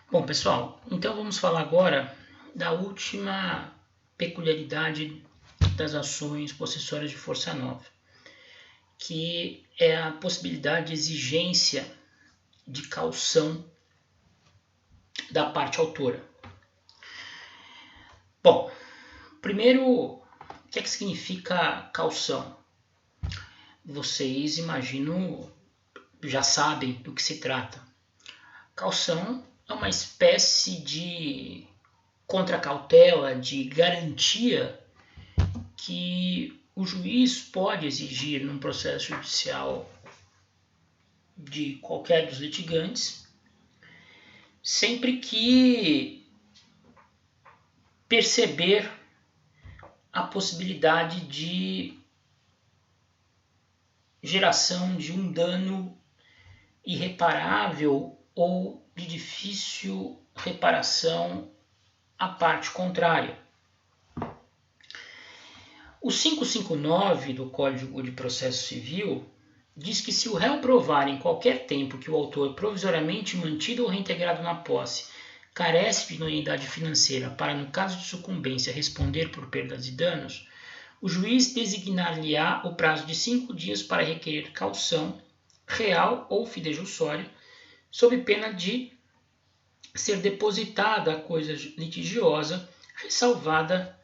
Bom, pessoal, então vamos falar agora da última peculiaridade das ações possessórias de força nova, que é a possibilidade de exigência de caução da parte autora. Bom, primeiro, o que significa caução? Vocês, imagino, já sabem do que se trata. Caução é uma espécie de contracautela, de garantia que o juiz pode exigir num processo judicial de qualquer dos litigantes, sempre que perceber a possibilidade de geração de um dano irreparável ou de difícil reparação à parte contrária. O 559 do Código de Processo Civil diz que se o réu provar em qualquer tempo que o autor provisoriamente mantido ou reintegrado na posse carece de idoneidade financeira para, no caso de sucumbência, responder por perdas e danos, o juiz designar-lhe-á o prazo de 5 dias para requerer caução, real ou fidejussória, sob pena de ser depositada a coisa litigiosa, ressalvada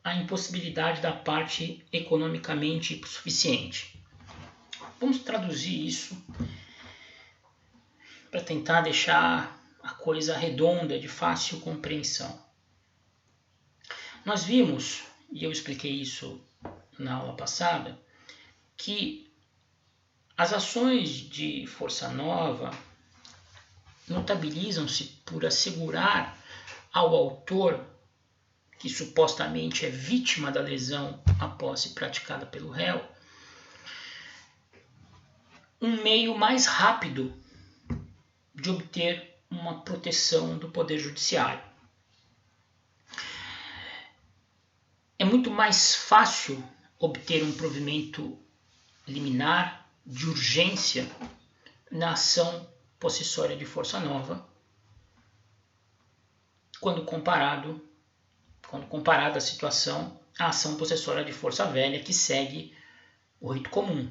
a impossibilidade da parte economicamente suficiente. Vamos traduzir isso para tentar deixar a coisa redonda, de fácil compreensão. Nós vimos, e eu expliquei isso na aula passada, que as ações de força nova notabilizam-se por assegurar ao autor, que supostamente é vítima da lesão à posse praticada pelo réu, um meio mais rápido de obter uma proteção do Poder Judiciário. É muito mais fácil obter um provimento liminar de urgência na ação possessória de força nova, quando comparada a situação à ação possessória de força velha, que segue o rito comum.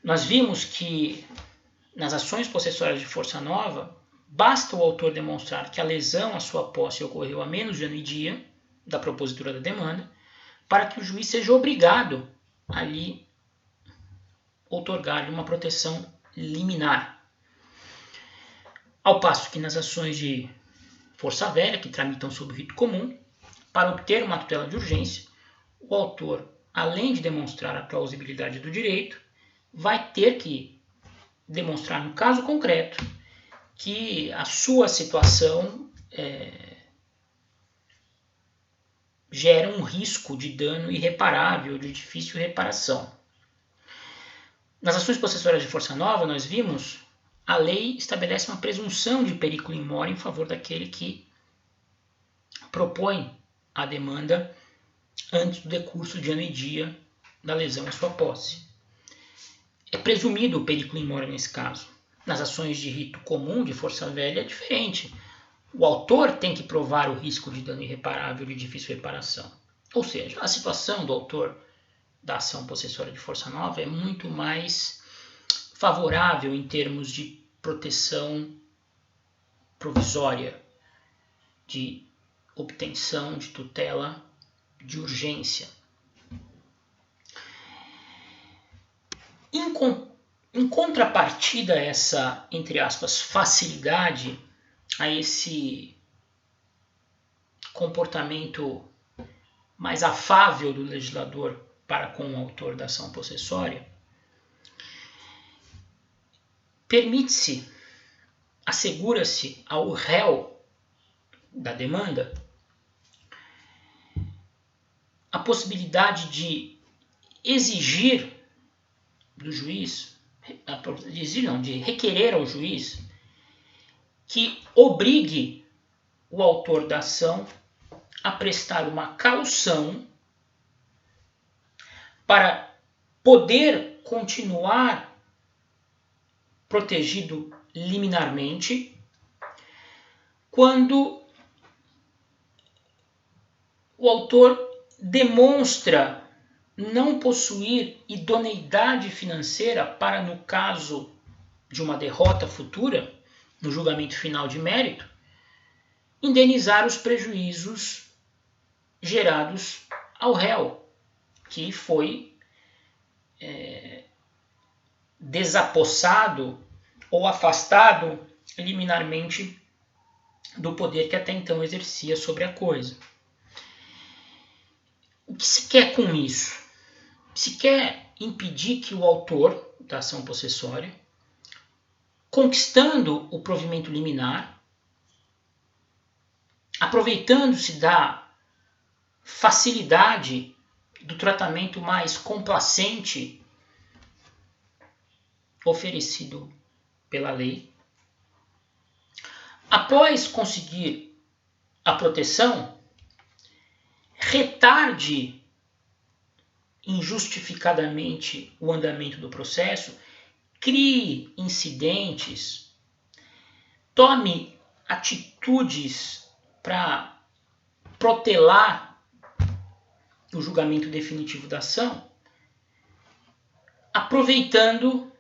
Nós vimos que nas ações possessórias de força nova, basta o autor demonstrar que a lesão à sua posse ocorreu há menos de ano e dia da propositura da demanda, para que o juiz seja obrigado a lhe outorgar-lhe uma proteção liminar. Ao passo que nas ações de força velha, que tramitam sob o rito comum, para obter uma tutela de urgência, o autor, além de demonstrar a plausibilidade do direito, vai ter que demonstrar no caso concreto que a sua situação gera um risco de dano irreparável, de difícil reparação. Nas ações possessórias de força nova, nós vimos, a lei estabelece uma presunção de periculo in more em favor daquele que propõe a demanda antes do decurso de ano e dia da lesão à sua posse. É presumido o periculo in more nesse caso. Nas ações de rito comum de força velha é diferente. O autor tem que provar o risco de dano irreparável de difícil reparação. Ou seja, a situação do autor da ação possessória de força nova é muito mais favorável em termos de proteção provisória, de obtenção de tutela de urgência. Em contrapartida a essa, entre aspas, facilidade, a esse comportamento mais afável do legislador para com o autor da ação possessória, permite-se, assegura-se ao réu da demanda a possibilidade de exigir do juiz, de requerer ao juiz que obrigue o autor da ação a prestar uma caução para poder continuar protegido liminarmente, quando o autor demonstra não possuir idoneidade financeira para, no caso de uma derrota futura, no julgamento final de mérito, indenizar os prejuízos gerados ao réu, que foi desapossado ou afastado liminarmente do poder que até então exercia sobre a coisa. O que se quer com isso? Se quer impedir que o autor da ação possessória, conquistando o provimento liminar, aproveitando-se da facilidade do tratamento mais complacente oferecido pela lei, após conseguir a proteção, retarde injustificadamente o andamento do processo, crie incidentes, tome atitudes para protelar o julgamento definitivo da ação, aproveitando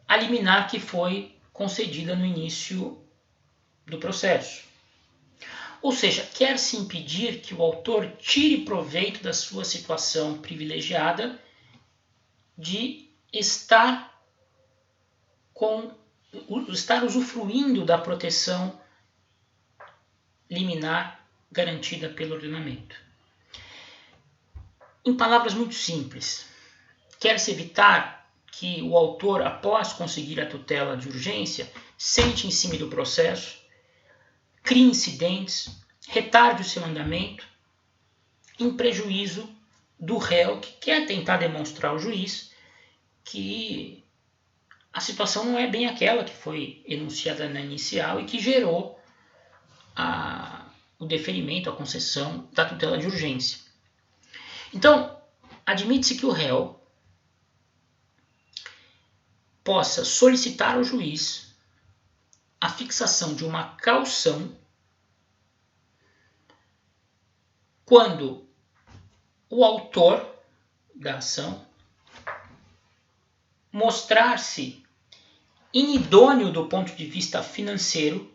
a liminar que foi concedida no início do processo. Ou seja, quer-se impedir que o autor tire proveito da sua situação privilegiada de estar usufruindo da proteção liminar garantida pelo ordenamento. Em palavras muito simples, quer-se evitar que o autor, após conseguir a tutela de urgência, sente em cima do processo, crie incidentes, retarde o seu andamento, em prejuízo do réu que quer tentar demonstrar ao juiz que a situação não é bem aquela que foi enunciada na inicial e que gerou o deferimento, a concessão da tutela de urgência. Então, admite-se que o réu possa solicitar ao juiz a fixação de uma caução quando o autor da ação mostrar-se inidôneo do ponto de vista financeiro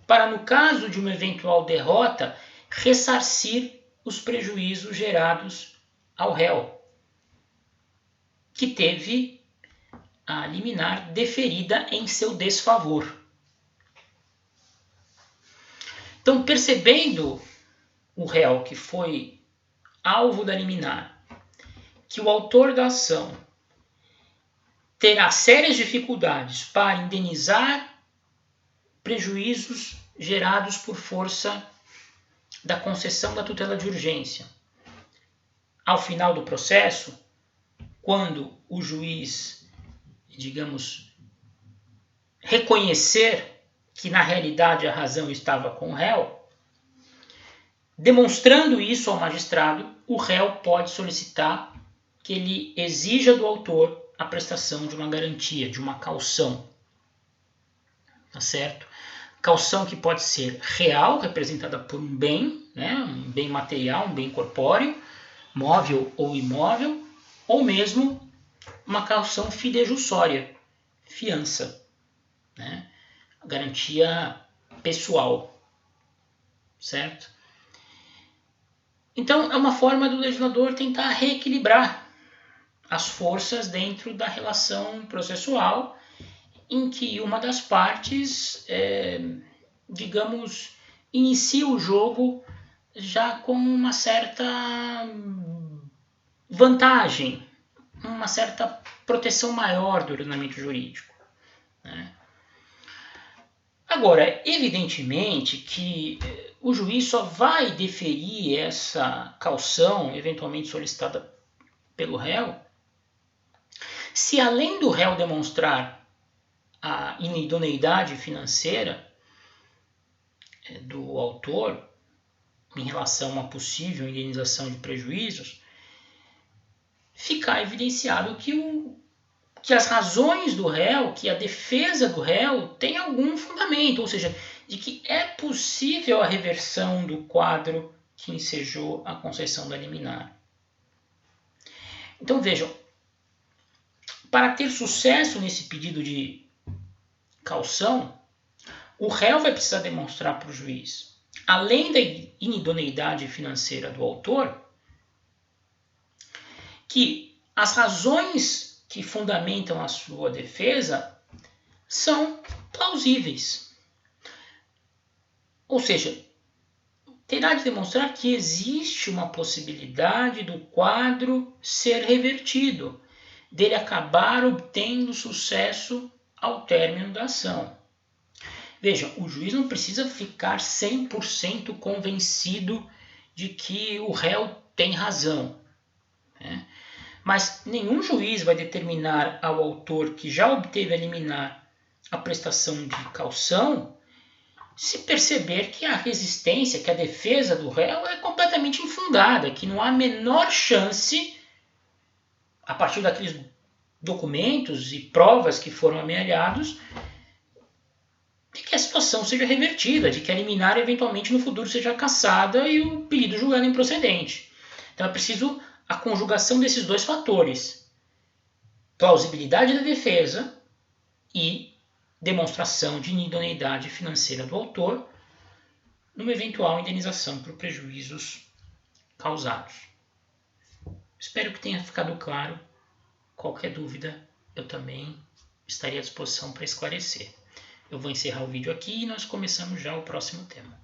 para, no caso de uma eventual derrota, ressarcir os prejuízos gerados ao réu, que teve a liminar deferida em seu desfavor. Então, percebendo o réu que foi alvo da liminar, que o autor da ação terá sérias dificuldades para indenizar prejuízos gerados por força da concessão da tutela de urgência. Ao final do processo, quando o juiz, digamos, reconhecer que na realidade a razão estava com o réu, demonstrando isso ao magistrado, o réu pode solicitar que ele exija do autor a prestação de uma garantia, de uma caução. Tá certo? Caução que pode ser real, representada por um bem, né? Um bem material, um bem corpóreo, móvel ou imóvel, ou mesmo uma caução fidejussória, fiança, né? Garantia pessoal, certo? Então, é uma forma do legislador tentar reequilibrar as forças dentro da relação processual, em que uma das partes, digamos, inicia o jogo já com uma certa vantagem, uma certa proteção maior do ordenamento jurídico, né? Agora, evidentemente que o juiz só vai deferir essa caução, eventualmente solicitada pelo réu, se além do réu demonstrar a inidoneidade financeira do autor em relação a uma possível indenização de prejuízos, ficar evidenciado que as razões do réu, que a defesa do réu tem algum fundamento, ou seja, de que é possível a reversão do quadro que ensejou a concessão da liminar. Então vejam, para ter sucesso nesse pedido de caução, o réu vai precisar demonstrar para o juiz, além da inidoneidade financeira do autor, que as razões que fundamentam a sua defesa são plausíveis. Ou seja, terá de demonstrar que existe uma possibilidade do quadro ser revertido, dele acabar obtendo sucesso ao término da ação. Veja, o juiz não precisa ficar 100% convencido de que o réu tem razão, né? Mas nenhum juiz vai determinar ao autor que já obteve a liminar a prestação de caução se perceber que a resistência, que a defesa do réu é completamente infundada, que não há a menor chance, a partir daqueles documentos e provas que foram amealhados, de que a situação seja revertida, de que a liminar eventualmente no futuro seja cassada e o pedido julgado improcedente. Então é preciso a conjugação desses dois fatores: plausibilidade da defesa e demonstração de inidoneidade financeira do autor numa eventual indenização por prejuízos causados. Espero que tenha ficado claro. Qualquer dúvida, eu também estaria à disposição para esclarecer. Eu vou encerrar o vídeo aqui e nós começamos já o próximo tema.